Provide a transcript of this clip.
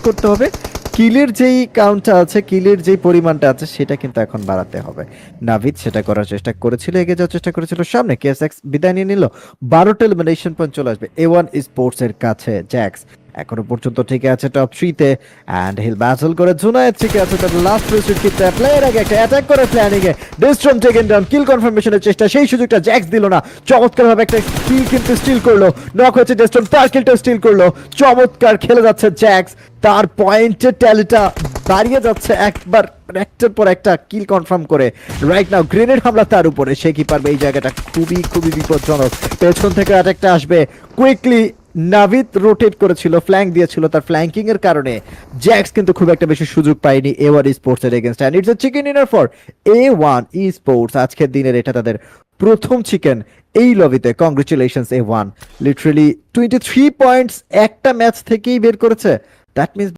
করতে হবে, কিলের যেই কাউন্টটা আছে, কিলের যেই পরিমাণটা আছে সেটা কিন্তু এখন বাড়াতে হবে। নাভিদ সেটা করার চেষ্টা করেছিল, এগিয়ে যাওয়ার চেষ্টা করেছিল সামনে, কেএসএক্স বিদায় নিয়ে নিল, 12টা এলিমিনেশন পয়েন্ট চলে আসবে A1 স্পোর্টস এর কাছে। জ্যাক্স এখনো পর্যন্ত ঠিক আছে টপ 3 তে, এন্ড হিল ব্যাটল করে জুনায়েদ ঠিক আছে তার লাস্ট প্রেসিড কিটটা প্লেয়ার আগে একটা অ্যাটাক করে প্ল্যানিং এ ডিস্ট্রম টেকেন ডাউন, কিল কনফার্মেশনের চেষ্টা, সেই সুযোগটা জ্যাক্স দিল না, চমৎকারভাবে একটা কিল কিন্তু স্টিল করলো, নক হয়েছে ডিস্ট্রম, তার কিলটা স্টিল করলো, চমৎকার খেলে যাচ্ছে জ্যাক্স, তার পয়েন্টের ট্যালিটা দাঁড়িয়ে যাচ্ছে একবার একটার পর একটা কিল কনফার্ম করে। রাইট নাও গ্রেনেড হামলা তার উপরে, সে কি পারবে এই জায়গাটা, খুবই খুবই বিপজ্জনক, পেছন থেকে অ্যাটাকটা আসবে কুইকলি। নাভিদ রোটেট করেছিল, ফ্ল্যাঙ্ক দিয়েছিল, তার ফ্ল্যাঙ্কিং এর কারণে জ্যাক্স কিন্তু খুব একটা বেশি সুযোগ পায়নি A1 স্পোর্টস এর against, and it's a chicken dinner for A1 sports. আজকের দিনের এটা তাদের প্রথম চিকেন এই লবিতে। কংগ্রেচুলেশনস A1, লিটারালি 23 পয়েন্টস একটা ম্যাচ থেকেই বের করেছে, দ্যাট মিন্স